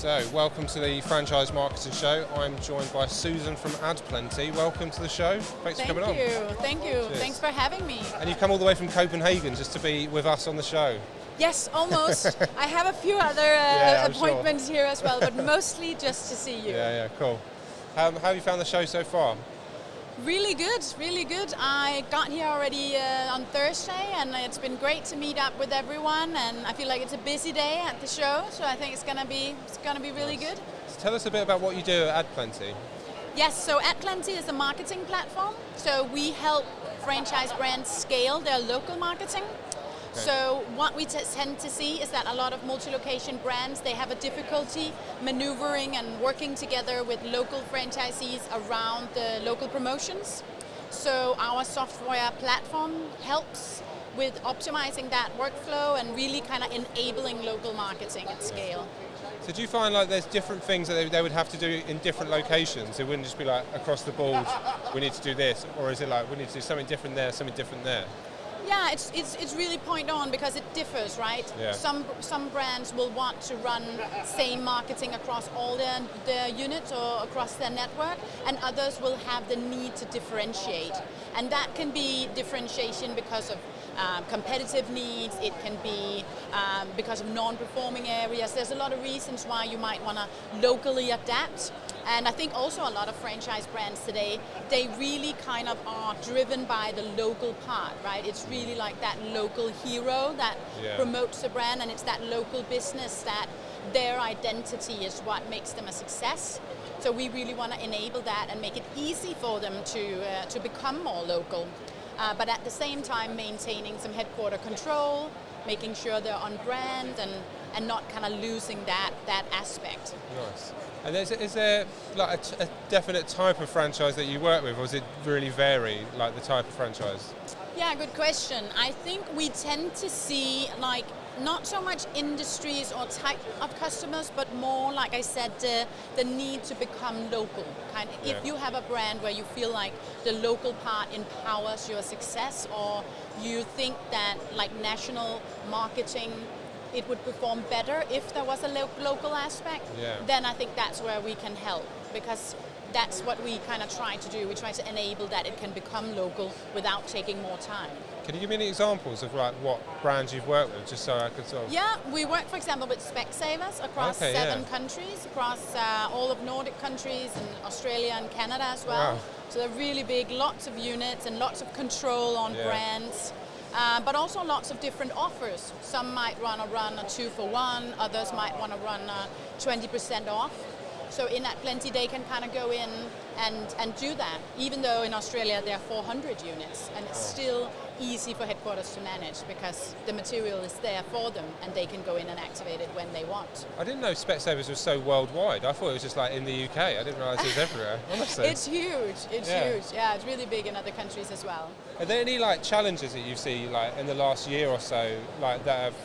So, welcome to the Franchise Marketing Show. I'm joined by Susan from AdPlenty. Welcome to the show. Thanks for coming on. Thank you. Cheers. Thanks for having me. And you've come all the way from Copenhagen just to be with us on the show. Yes, almost. I have a few other appointments here as well, but mostly just to see you. Yeah, cool. How have you found the show so far? Really good, really good. I got here already on Thursday, and it's been great to meet up with everyone. And I feel like it's a busy day at the show, so I think it's gonna be really good. So tell us a bit about what you do at AdPlenty. Yes, so AdPlenty is a marketing platform. So we help franchise brands scale their local marketing. Okay. So what we tend to see is that a lot of multi-location brands, they have a difficulty maneuvering and working together with local franchisees around the local promotions. So our software platform helps with optimizing that workflow and really kind of enabling local marketing at scale. So do you find like there's different things that they would have to do in different locations? It wouldn't just be like across the board, we need to do this, or is it like we need to do something different there, something different there? Yeah, it's really point on because it differs, right? Yeah. Some brands will want to run same marketing across all their units or across their network, and others will have the need to differentiate. And that can be differentiation because of competitive needs, it can be because of non-performing areas. There's a lot of reasons why you might want to locally adapt. And I think also a lot of franchise brands today, they really kind of are driven by the local part, right? It's really like that local hero that promotes the brand, and it's that local business that their identity is what makes them a success. So we really want to enable that and make it easy for them to become more local. But at the same time maintaining some headquarter control, making sure they're on brand and not kind of losing that aspect. Nice. And is there like a definite type of franchise that you work with, or does it really vary, like the type of franchise? Yeah, good question. I think we tend to see like not so much industries or type of customers, but more, like I said, the need to become local. If you have a brand where you feel like the local part empowers your success, or you think that like national marketing, it would perform better if there was a local aspect, then I think that's where we can help, because that's what we kind of try to do. We try to enable that it can become local without taking more time. Can you give me any examples of like what brands you've worked with, just so I could sort of... Yeah, we work, for example, with Specsavers across 7 countries, across all of Nordic countries and Australia and Canada as well. Wow. So they're really big, lots of units and lots of control on brands. But also lots of different offers. Some might run a 2-for-1, others might want to run 20% off. So in AdPlenty they can kind of go in and do that, even though in Australia there are 400 units, and it's still easy for headquarters to manage because the material is there for them and they can go in and activate it when they want. I didn't know Specsavers was so worldwide. I thought it was just like in the UK. I didn't realise it was everywhere, honestly. It's huge, huge. Yeah, it's really big in other countries as well. Are there any like challenges that you see like in the last year or so, like that have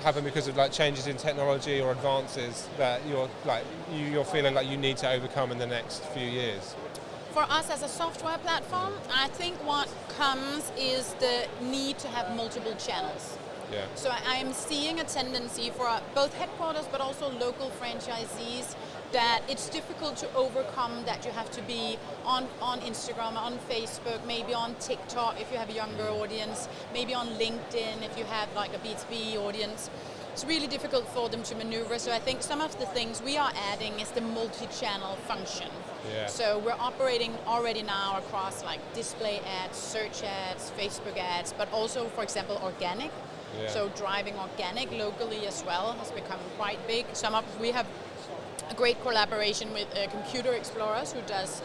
happened because of like changes in technology or advances that you're feeling like you need to overcome in the next few years? For us as a software platform, I think what comes is the need to have multiple channels. Yeah. So I am seeing a tendency for both headquarters but also local franchisees that it's difficult to overcome that you have to be on Instagram, on Facebook, maybe on TikTok if you have a younger audience, maybe on LinkedIn if you have like a B2B audience. It's really difficult for them to maneuver, so I think some of the things we are adding is the multi-channel function. Yeah. So we're operating already now across like display ads, search ads, Facebook ads, but also, for example, organic. Yeah. So driving organic locally as well has become quite big. We have a great collaboration with Computer Explorers, who does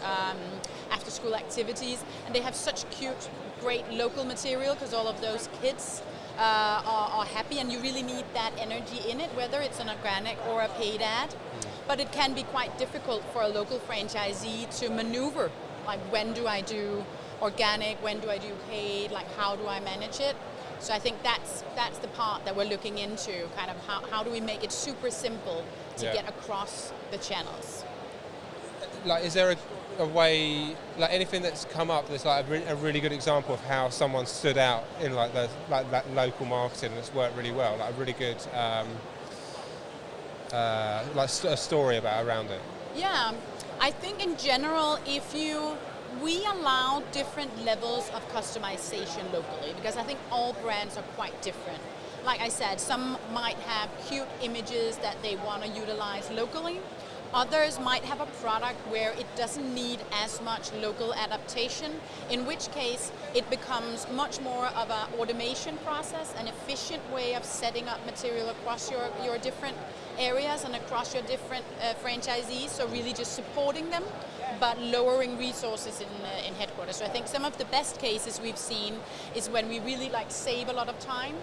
after-school activities, and they have such cute, great local material because all of those kids are happy, and you really need that energy in it, whether it's an organic or a paid ad. But it can be quite difficult for a local franchisee to maneuver, like when do I do organic, when do I do paid, like how do I manage it? So I think that's the part that we're looking into, kind of how do we make it super simple to get across the channels. Like, is there a way, like anything that's come up that's like a really good example of how someone stood out in like that local marketing that's worked really well, like a really good a story around it? Yeah, I think in general, we allow different levels of customization locally, because I think all brands are quite different. Like I said, some might have cute images that they want to utilize locally. Others might have a product where it doesn't need as much local adaptation, in which case it becomes much more of an automation process, an efficient way of setting up material across your different areas and across your different franchisees, so really just supporting them, but lowering resources in headquarters. So I think some of the best cases we've seen is when we really save a lot of time.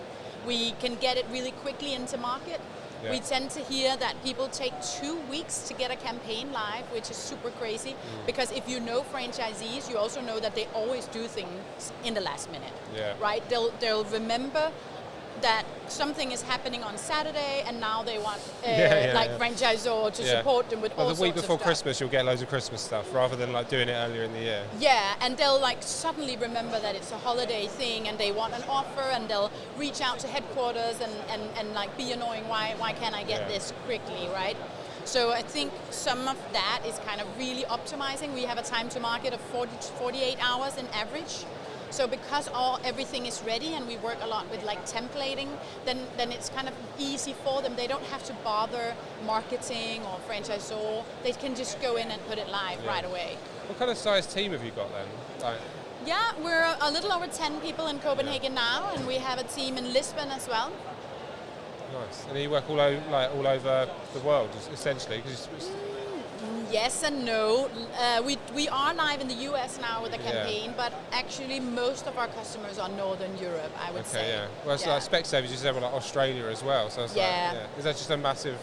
We can get it really quickly into market. Yeah. We tend to hear that people take 2 weeks to get a campaign live, which is super crazy, because if you know franchisees, you also know that they always do things in the last minute, right? They'll remember that something is happening on Saturday, and now they want franchisor to support them with all sorts of stuff. The week before Christmas, you'll get loads of Christmas stuff, rather than doing it earlier in the year. Yeah, and they'll suddenly remember that it's a holiday thing, and they want an offer, and they'll reach out to headquarters and be annoying. Why can't I get this quickly, right? So I think some of that is kind of really optimizing. We have a time to market of 40 to 48 hours in average. So because everything is ready, and we work a lot with templating, then it's kind of easy for them. They don't have to bother marketing or franchisor. They can just go in and put it live right away. What kind of size team have you got then? Yeah, we're a little over 10 people in Copenhagen now, and we have a team in Lisbon as well. Nice. And you work all over the world, essentially? Yes and no. We are live in the US now with a campaign, but actually most of our customers are Northern Europe, I would say. Yeah. Well, it's Specsavers, you said Australia as well. So it's is that just a massive?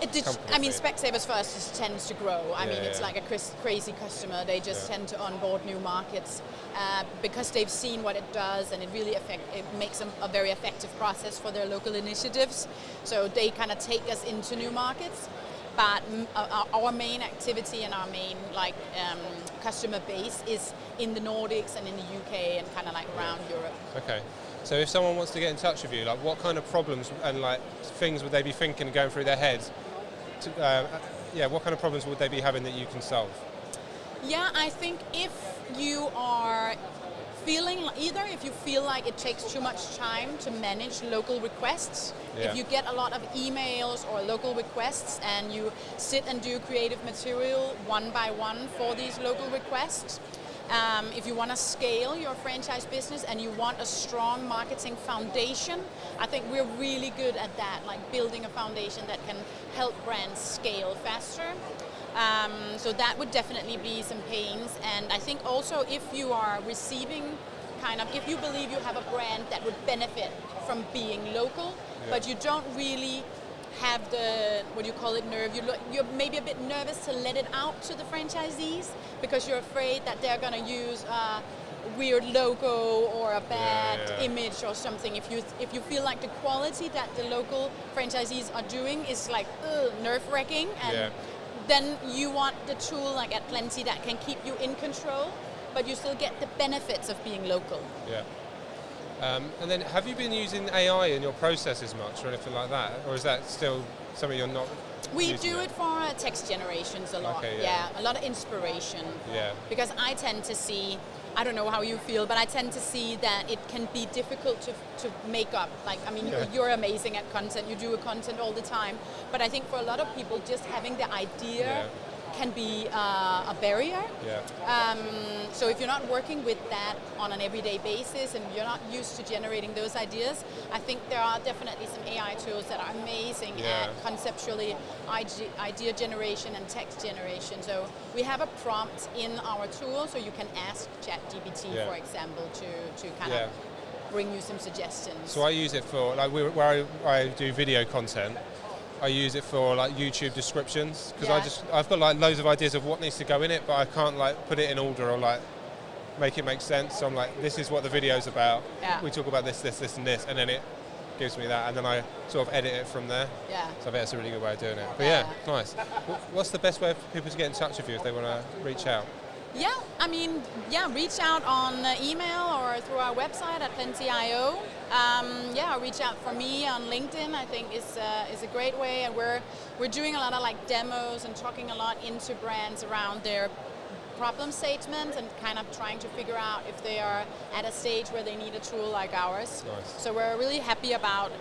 Specsavers for us just tends to grow. It's like a crazy customer. They just tend to onboard new markets because they've seen what it does, and it really makes a very effective process for their local initiatives. So they kind of take us into new markets. But our main activity and our main customer base is in the Nordics and in the UK and kind of around Europe. Okay. So if someone wants to get in touch with you, what kind of problems and things would they be thinking and going through their heads? What kind of problems would they be having that you can solve? Yeah, I think if you are if you feel like it takes too much time to manage local requests, if you get a lot of emails or local requests and you sit and do creative material one by one for these local requests, if you want to scale your franchise business and you want a strong marketing foundation, I think we're really good at that, building a foundation that can help brands scale faster. So that would definitely be some pains. And I think also if you are receiving if you believe you have a brand that would benefit from being local, but you don't really have the, nerve, you're maybe a bit nervous to let it out to the franchisees because you're afraid that they're going to use a weird logo or a bad image or something. If you feel like the quality that the local franchisees are doing is nerve-wracking, and then you want the tool like AdPlenty that can keep you in control, but you still get the benefits of being local. Yeah. And then have you been using AI in your processes much or anything like that? Or is that still something you're not We do it for text generations a lot. Okay, a lot of inspiration. Yeah. Because I tend to see, I don't know how you feel, but I tend to see that it can be difficult to make up. You're amazing at content, you do content all the time, but I think for a lot of people, just having the idea can be a barrier. So if you're not working with that on an everyday basis and you're not used to generating those ideas, I think there are definitely some AI tools that are amazing at conceptually idea generation and text generation. So we have a prompt in our tool, so you can ask ChatGPT, for example, to kind of bring you some suggestions. So I use it for, where I do video content, I use it for YouTube descriptions because I've got loads of ideas of what needs to go in it, but I can't put it in order or make it make sense. So I'm this is what the video's about. We talk about this, and this, and then it gives me that, and then I sort of edit it from there. So I think that's a really good way of doing it. But nice. What's the best way for people to get in touch with you if they want to reach out? Reach out on email or through our website at Plenty.io. Yeah, or reach out for me on LinkedIn. I think is a great way, and we're doing a lot of like demos and talking a lot into brands around their problem statements and kind of trying to figure out if they are at a stage where they need a tool like ours. Nice. So we're really happy about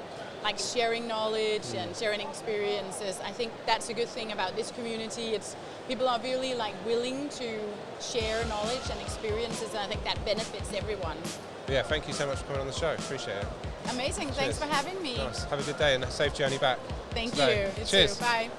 like sharing knowledge and sharing experiences. I think that's a good thing about this community. It's people are really like willing to share knowledge and experiences, and I think that benefits everyone. Yeah, thank you so much for coming on the show. Appreciate it. Amazing. Cheers. Thanks for having me. Nice. Have a good day and a safe journey back. Thank today. you. Cheers. Too. Bye.